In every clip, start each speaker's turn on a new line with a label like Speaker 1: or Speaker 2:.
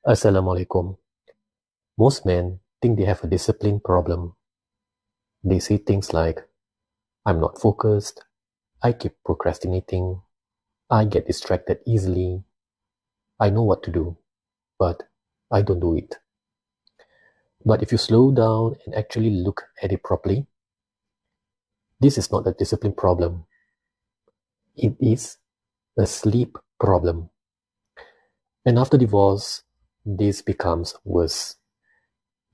Speaker 1: Assalamualaikum. Most men think they have a discipline problem. They say things like, I'm not focused, I keep procrastinating, I get distracted easily, I know what to do, but I don't do it. But if you slow down and actually look at it properly, this is not a discipline problem. It is a sleep problem. And after divorce, this becomes worse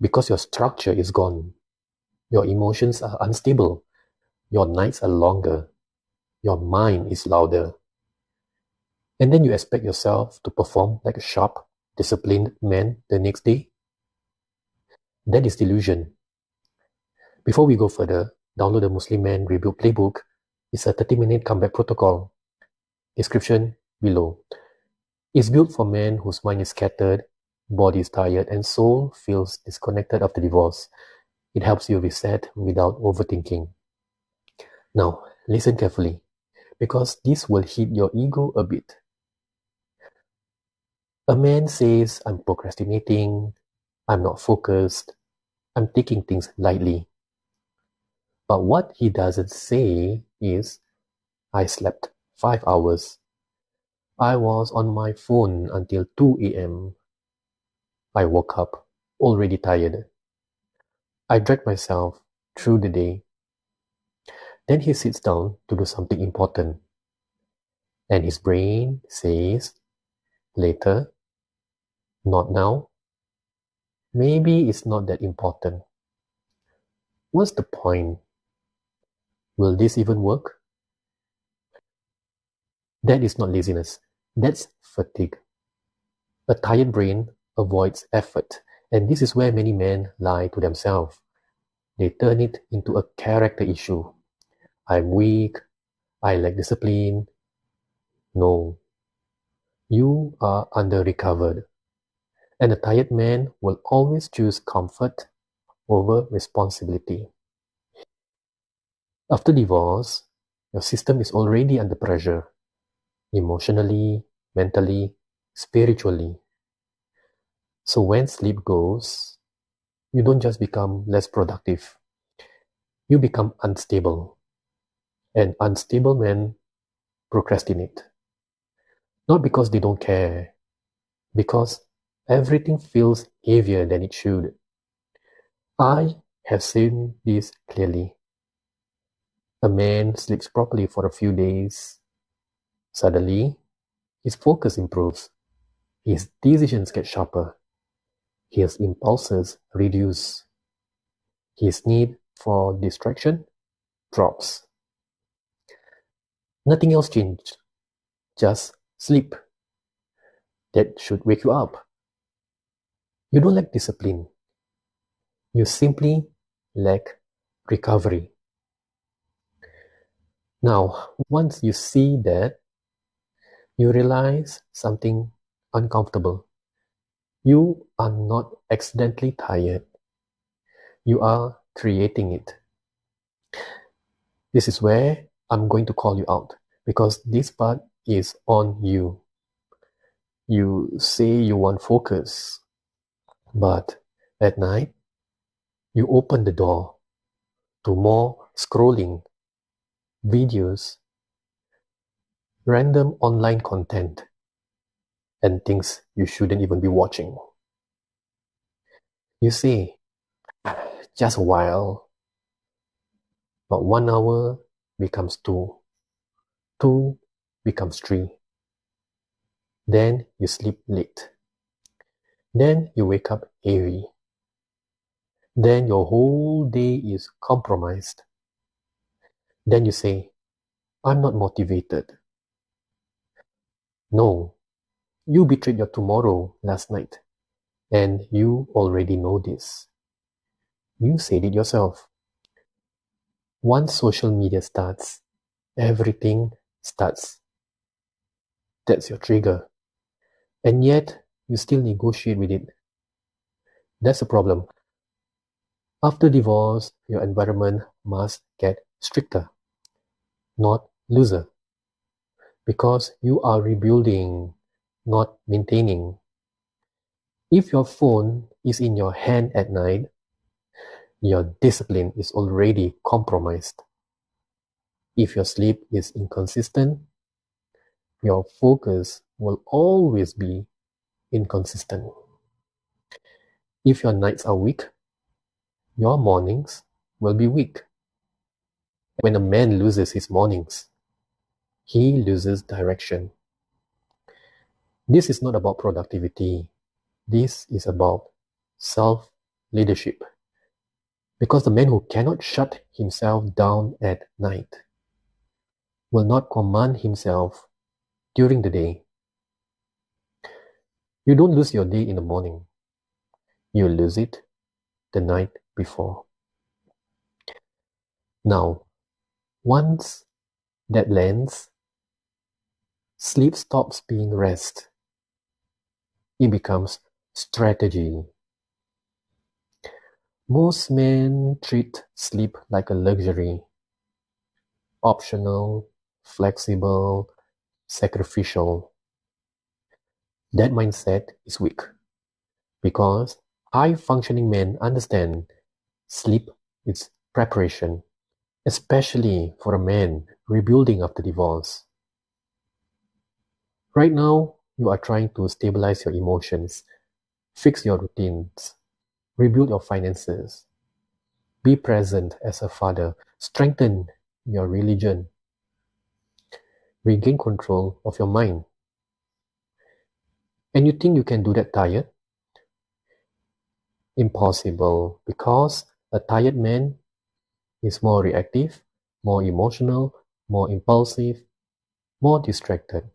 Speaker 1: because your structure is gone. Your emotions are unstable. Your nights are longer. Your mind is louder. And then you expect yourself to perform like a sharp, disciplined man the next day? That is delusion. Before we go further, download the Muslim Man Rebuild Playbook. It's a 30-minute comeback protocol. Description below. It's built for men whose mind is scattered, body is tired, and soul feels disconnected after divorce. It helps you reset without overthinking. Now, listen carefully, because this will hit your ego a bit. A man says, I'm procrastinating, I'm not focused, I'm taking things lightly. But what he doesn't say is, I slept 5 hours. I was on my phone until 2 a.m. I woke up already tired. I dragged myself through the day. Then he sits down to do something important. And his brain says, later, not now. Maybe it's not that important. What's the point? Will this even work? That is not laziness. That's fatigue. A tired brain avoids effort, and this is where many men lie to themselves. They turn it into a character issue. I'm weak, I lack discipline. No, you are under-recovered. And a tired man will always choose comfort over responsibility. After divorce, your system is already under pressure, emotionally, mentally, spiritually. So when sleep goes, you don't just become less productive, you become unstable. And unstable men procrastinate. Not because they don't care, because everything feels heavier than it should. I have seen this clearly. A man sleeps properly for a few days. Suddenly, his focus improves. His decisions get sharper. His impulses reduce. His need for distraction drops. Nothing else changed. Just sleep. That should wake you up. You don't lack discipline. You simply lack recovery. Now, once you see that, you realize something uncomfortable. You are not accidentally tired. You are creating it. This is where I'm going to call you out, because this part is on you. You say you want focus, but at night, you open the door to more scrolling, videos, random online content, and things you shouldn't even be watching. You say, just a while, but 1 hour becomes 2, 2 becomes 3. Then you sleep late. Then you wake up heavy. Then your whole day is compromised. Then you say, I'm not motivated. No, you betrayed your tomorrow last night, and you already know this. You said it yourself. Once social media starts, everything starts. That's your trigger. And yet, you still negotiate with it. That's the problem. After divorce, your environment must get stricter, not looser. Because you are rebuilding, not maintaining. If your phone is in your hand at night, your discipline is already compromised. If your sleep is inconsistent, your focus will always be inconsistent. If your nights are weak, your mornings will be weak. When a man loses his mornings, he loses direction. This is not about productivity. This is about self-leadership. Because the man who cannot shut himself down at night will not command himself during the day. You don't lose your day in the morning. You lose it the night before. Now, once that lands, sleep stops being rest. It becomes strategy. Most men treat sleep like a luxury, optional, flexible, sacrificial. That mindset is weak because high-functioning men understand sleep is preparation, especially for a man rebuilding after divorce. Right now, you are trying to stabilize your emotions, fix your routines, rebuild your finances, be present as a father, strengthen your religion, regain control of your mind. And you think you can do that tired? Impossible, because a tired man is more reactive, more emotional, more impulsive, more distracted,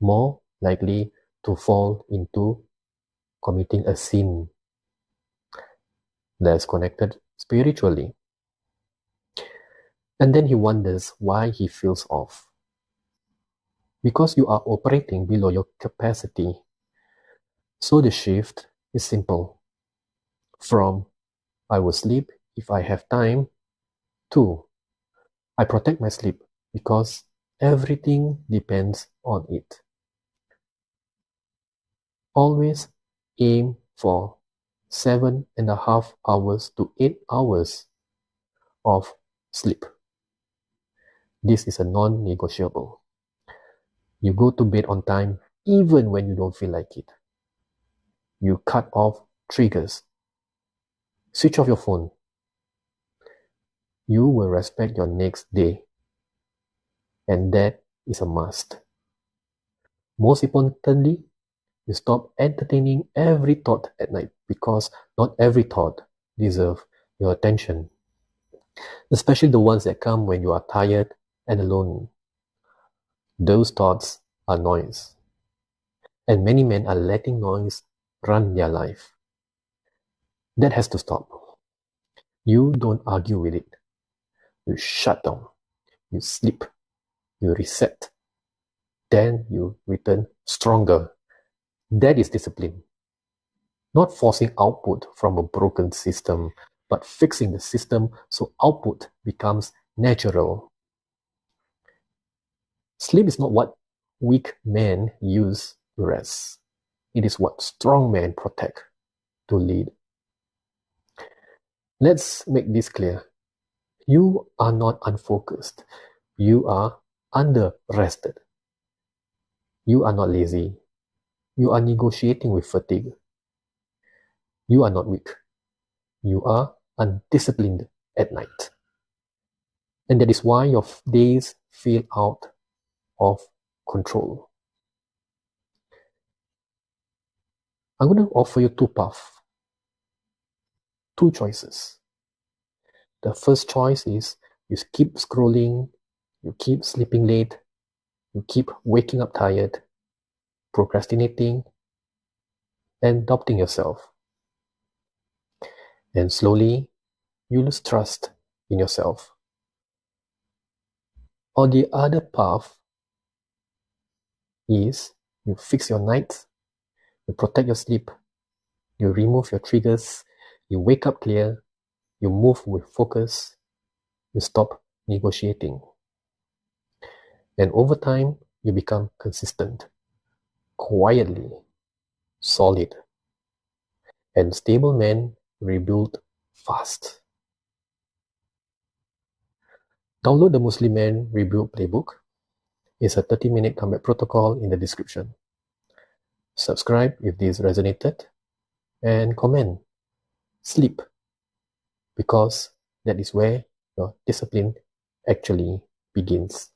Speaker 1: more likely to fall into committing a sin, less connected spiritually. And then he wonders why he feels off. Because you are operating below your capacity. So the shift is simple. From I will sleep if I have time to I protect my sleep because everything depends on it. Always aim for 7.5 hours to 8 hours of sleep. This is a non-negotiable. You go to bed on time even when you don't feel like it. You cut off triggers. Switch off your phone. You will respect your next day. And that is a must. Most importantly, you stop entertaining every thought at night because not every thought deserves your attention. Especially the ones that come when you are tired and alone. Those thoughts are noise. And many men are letting noise run their life. That has to stop. You don't argue with it. You shut down. You sleep. You reset. Then you return stronger. That is discipline. Not forcing output from a broken system, but fixing the system so output becomes natural. Sleep is not what weak men use to rest. It is what strong men protect to lead. Let's make this clear. You are not unfocused. You are under-rested. You are not lazy. You are negotiating with fatigue. You are not weak. You are undisciplined at night. And that is why your days feel out of control. I'm going to offer you two paths, two choices. The first choice is you keep scrolling, you keep sleeping late, you keep waking up tired, procrastinating, and doubting yourself. And slowly, you lose trust in yourself. Or the other path is you fix your nights, you protect your sleep, you remove your triggers, you wake up clear, you move with focus, you stop negotiating. And over time, you become consistent, quietly, solid. and stable men rebuild fast. Download the Muslim Man Rebuild Playbook. It's a 30-minute comeback protocol in the description. Subscribe if this resonated, and comment sleep, because that is where your discipline actually begins.